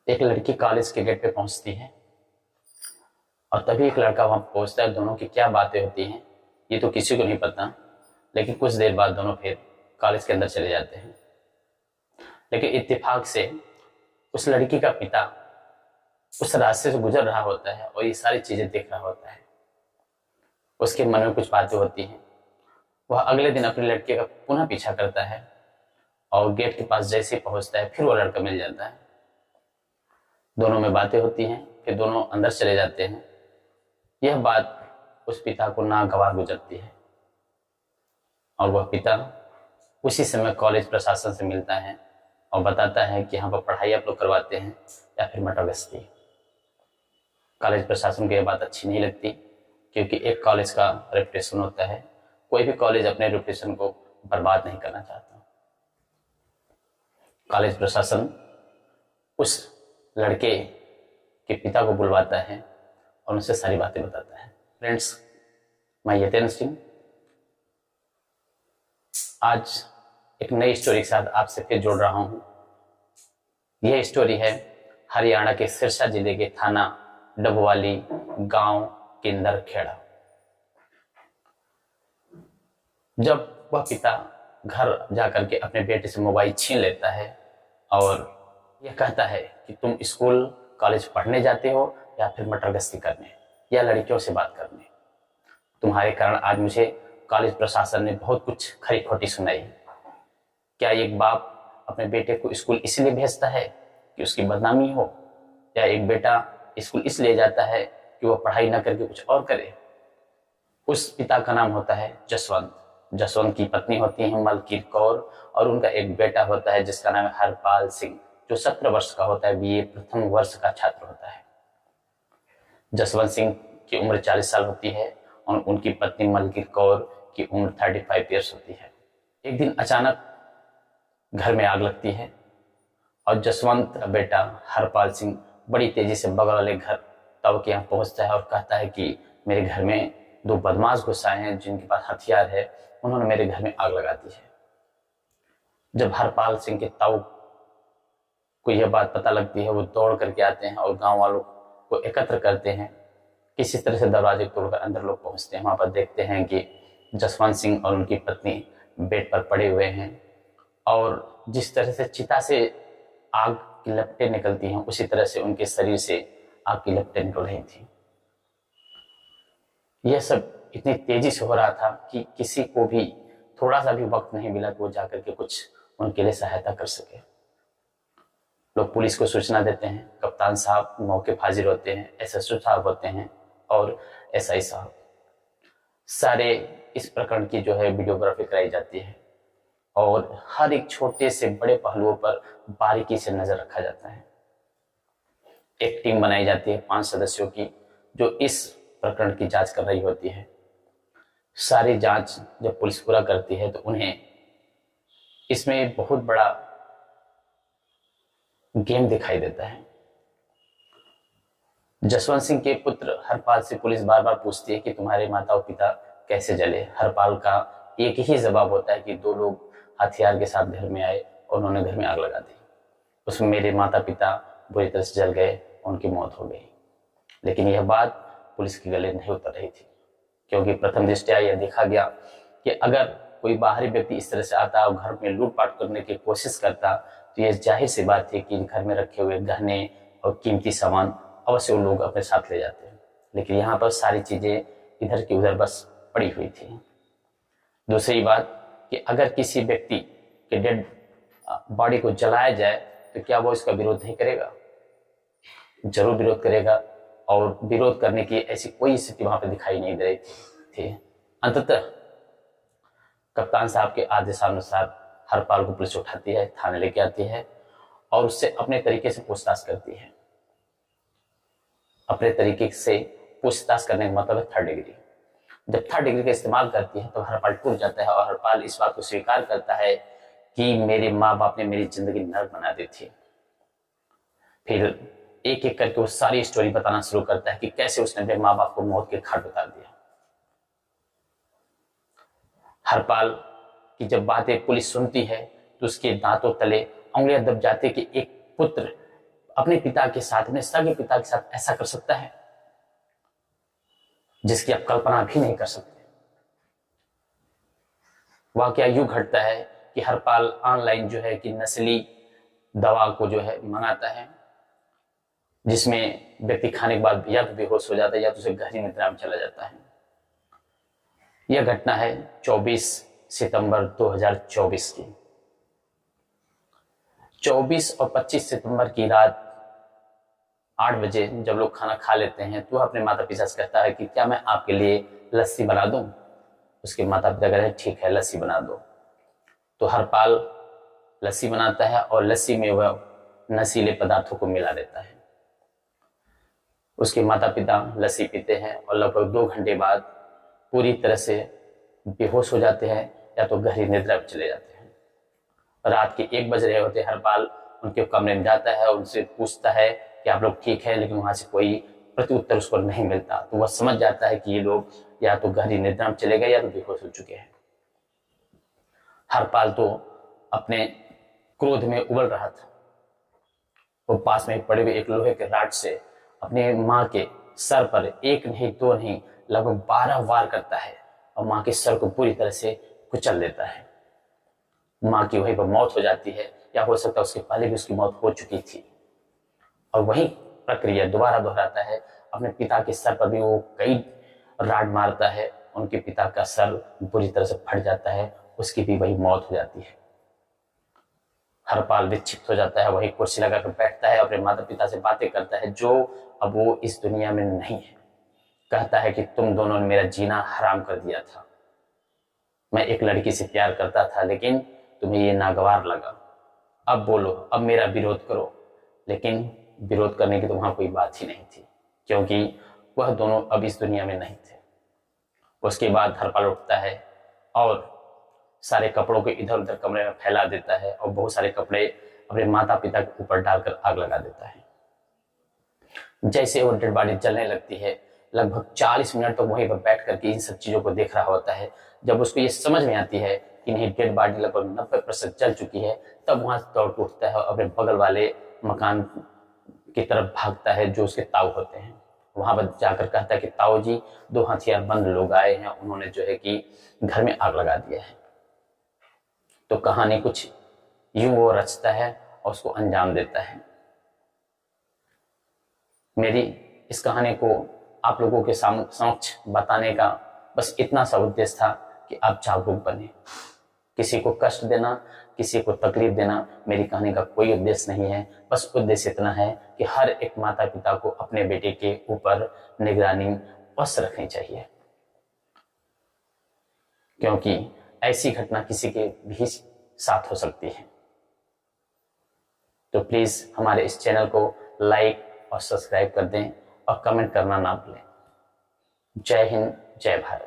एक लड़की कॉलेज के गेट पे पहुंचती है और तभी एक लड़का वहां पहुंचता है। दोनों की क्या बातें होती हैं ये तो किसी को नहीं पता, लेकिन कुछ देर बाद दोनों फिर कॉलेज के अंदर चले जाते हैं। लेकिन इत्तेफाक से उस लड़की का पिता उस रास्ते से गुजर रहा होता है और ये सारी चीजें देख रहा होता है। उसके मन में कुछ बातें होती हैं। वह अगले दिन अपनी लड़की का पुनः पीछा करता है और गेट के पास जैसे ही पहुंचता है फिर वो लड़का मिल जाता है। दोनों में बातें होती हैं, फिर दोनों अंदर चले जाते हैं। यह बात उस पिता को नागवार गुजरती है और वह पिता उसी समय कॉलेज प्रशासन से मिलता है और बताता है कि यहाँ पर पढ़ाई आप लोग करवाते हैं या फिर मटर गश्ती। कॉलेज प्रशासन को यह बात अच्छी नहीं लगती, क्योंकि एक कॉलेज का रेपुटेशन होता है। कोई भी कॉलेज अपने रेपुटेशन को बर्बाद नहीं करना चाहता। कॉलेज प्रशासन उस लड़के के पिता को बुलवाता है और उनसे सारी बातें बताता है। फ्रेंड्स, मैं यतेंद्र सिंह आज एक नई स्टोरी के साथ आपसे फिर जुड़ रहा हूं। यह स्टोरी है हरियाणा के सिरसा जिले के थाना डबवाली गांव किंदर खेड़ा। जब वह पिता घर जाकर के अपने बेटे से मोबाइल छीन लेता है और यह कहता है कि तुम स्कूल कॉलेज पढ़ने जाते हो या फिर मटर गश्ती करने या लड़कियों से बात करने। तुम्हारे कारण आज मुझे कॉलेज प्रशासन ने बहुत कुछ खरी खोटी सुनाई। क्या एक बाप अपने बेटे को स्कूल इसलिए भेजता है कि उसकी बदनामी हो, या एक बेटा स्कूल इसलिए जाता है कि वह पढ़ाई न करके कुछ और करे? उस पिता का नाम होता है जसवंत। जसवंत की पत्नी होती है मलकीत कौर और उनका एक बेटा होता है जिसका नाम है हरपाल सिंह, जो 17 वर्ष का होता है, बीए प्रथम वर्ष का छात्र होता है। जसवंत सिंह की उम्र 40 साल होती है और उनकी पत्नी मलकीत कौर की उम्र 35 ईयर्स होती है। एक दिन अचानक घर में आग लगती है और जसवंत का बेटा हरपाल सिंह बड़ी तेजी से बगल वाले घर तब के यहाँ पहुंचता है और कहता है कि मेरे घर में 2 बदमाश घुस आए हैं जिनके पास हथियार है, उन्होंने मेरे घर में आग लगा दी है। जब हरपाल सिंह के ताऊ को यह बात पता लगती है, वो दौड़ करके आते हैं और गांव वालों को एकत्र करते हैं। किसी तरह से दरवाजे तोड़कर अंदर लोग पहुंचते हैं। वहां पर देखते हैं कि जसवंत सिंह और उनकी पत्नी बेड पर पड़े हुए हैं और जिस तरह से चिता से आग की लपटें निकलती हैं उसी तरह से उनके शरीर से आग की लपटें निकल रही थी। यह सब इतनी तेजी से हो रहा था कि किसी को भी थोड़ा सा भी वक्त नहीं मिला कि वो जाकर के कुछ उनके लिए सहायता कर सके। लोग पुलिस को सूचना देते हैं, कप्तान साहब मौके पर हाजिर होते हैं, एसएसओ साहब होते हैं और एसआई साहब। सारे इस प्रकरण की जो है वीडियोग्राफी कराई जाती है और हर एक छोटे से बड़े पहलुओं पर बारीकी से नजर रखा जाता है। एक टीम बनाई जाती है 5 सदस्यों की, जो इस प्रकरण की जांच कर रही होती है। सारी जांच जब पुलिस पूरा करती है तो उन्हें इसमें बहुत बड़ा गेम दिखाई देता है। जसवंत सिंह के पुत्र हरपाल से पुलिस बार बार पूछती है कि तुम्हारे माता और पिता कैसे जले। हरपाल का एक ही जवाब होता है कि 2 लोग हथियार के साथ घर में आए और उन्होंने घर में आग लगा दी। उसमें मेरे माता पिता बुरी तरह से जल गए, उनकी मौत हो गई। लेकिन यह बात पुलिस के गले नहीं उतर रही थी, क्योंकि प्रथम दृष्टया यह देखा गया कि अगर कोई बाहरी व्यक्ति इस तरह से आता और घर में लूटपाट करने की कोशिश करता तो यह जाहिर सी बात थी कि घर में रखे हुए गहने और कीमती सामान अवश्य वो लोग अपने साथ ले जाते हैं। लेकिन यहाँ पर सारी चीजें इधर की उधर बस पड़ी हुई थी। दूसरी बात कि अगर किसी व्यक्ति के डेड बॉडी को जलाया जाए तो क्या वो इसका विरोध नहीं करेगा? जरूर विरोध करेगा, और विरोध करने की ऐसी कोई स्थिति वहां पर दिखाई नहीं दे रही थी। अंततः कप्तान साहब के आदेशानुसार हरपाल को पुलिस उठाती है, थाने लेके आती है और उससे अपने तरीके से पूछताछ करती है। अपने तरीके से पूछताछ करने का मतलब है 3rd डिग्री। जब 3rd डिग्री का इस्तेमाल करती है तो हरपाल टूट जाता है और हरपाल इस बात को स्वीकार करता है कि मेरे माँ बाप ने मेरी जिंदगी नर्क बना दी थी। फिर एक एक करके वो सारी स्टोरी बताना शुरू करता है कि कैसे उसने अपने माँ बाप को मौत के घाट उतार दिया। हरपाल की जब बातें पुलिस सुनती है तो उसके दांतों तले उंगलियां दब जाती कि एक पुत्र अपने पिता के साथ, अपने सगे पिता के साथ ऐसा कर सकता है जिसकी आप कल्पना भी नहीं कर सकते। वाकया यूं घटता है कि हरपाल ऑनलाइन जो है कि नस्ली दवा को जो है मंगाता है, जिसमें व्यक्ति खाने के बाद या तो बेहोश हो जाता है या तो उसे गहरी निद्रा में चला जाता है। यह घटना है 24 सितंबर 2024 की। 24 और 25 सितंबर की रात 8 बजे जब लोग खाना खा लेते हैं तो वह अपने माता पिता से कहता है कि क्या मैं आपके लिए लस्सी बना दूं। उसके माता पिता कहते हैं ठीक है लस्सी बना दो। तो हरपाल लस्सी बनाता है और लस्सी में वह नशीले पदार्थों को मिला देता है। उसके माता पिता लस्सी पीते हैं और लगभग 2 घंटे बाद पूरी तरह से बेहोश हो जाते हैं या तो गहरी निद्रा में चले जाते हैं। रात के 1 बज रहे होते हरपाल उनके कमरे में जाता है और उनसे पूछता है कि आप लोग ठीक है, लेकिन वहां से कोई प्रत्युत्तर उसको नहीं मिलता। तो वह समझ जाता है कि ये लोग या तो गहरी निद्रा में चले गए या तो बेहोश हो चुके हैं। हरपाल तो अपने क्रोध में उबल रहा था। वो पास में पड़े हुए एक लोहे के राड से अपने माँ के सर पर 1 नहीं 2 नहीं लगभग 12 वार करता है और माँ के सर को पूरी तरह से कुचल देता है। माँ की वहीं पर मौत हो जाती है या हो सकता है उसके पहले भी उसकी मौत हो चुकी थी। और वही प्रक्रिया दोबारा दोहराता है। अपने पिता के सर पर भी वो कई राड मारता है, उनके पिता का सर बुरी तरह से फट जाता है, उसकी भी वही मौत हो जाती है। हरपाल विक्षिप्त हो जाता है, वही कुर्सी लगाकर बैठता है, अपने माता पिता से बातें करता है जो अब वो इस दुनिया में नहीं है। कहता है कि तुम दोनों ने मेरा जीना हराम कर दिया था। मैं एक लड़की से प्यार करता था लेकिन तुम्हें ये नागवार लगा। अब बोलो, अब मेरा विरोध करो। लेकिन विरोध करने की तो वहां कोई बात ही नहीं थी क्योंकि वह दोनों अब इस दुनिया में नहीं थे। उसके बाद हरपाल उठता है और सारे कपड़ों को इधर उधर कमरे में फैला देता है और बहुत सारे कपड़े अपने माता पिता के ऊपर डालकर आग लगा देता है। जैसे वो डेड बॉडी जलने लगती है, लगभग 40 मिनट तक वहीं पर बैठ करके इन सब चीजों को देख रहा होता है। जब उसको ये समझ में आती है कि नहीं डेड बॉडी लगभग 90% जल चुकी है, तब वहां से दौड़ के उठता है और अपने बगल वाले मकान की तरफ भागता है जो उसके ताऊ होते हैं। वहां पर जाकर कहता है कि ताऊ जी 2 हथियारबंद लोग आए हैं, उन्होंने जो है कि घर में आग लगा दिया है। तो कहानी कुछ यूं वो रचता है और उसको अंजाम देता है। मेरी इस कहानी को आप लोगों के समक्ष बताने का बस इतना सा उद्देश्य था कि आप जागरूक बने। किसी को कष्ट देना, किसी को तकलीफ देना मेरी कहानी का कोई उद्देश्य नहीं है। बस उद्देश्य इतना है कि हर एक माता पिता को अपने बेटे के ऊपर निगरानी अवश्य रखनी चाहिए, क्योंकि ऐसी घटना किसी के भी साथ हो सकती है। तो प्लीज हमारे इस चैनल को लाइक और सब्सक्राइब कर दें और कमेंट करना ना भूलें। जय हिंद, जय भारत।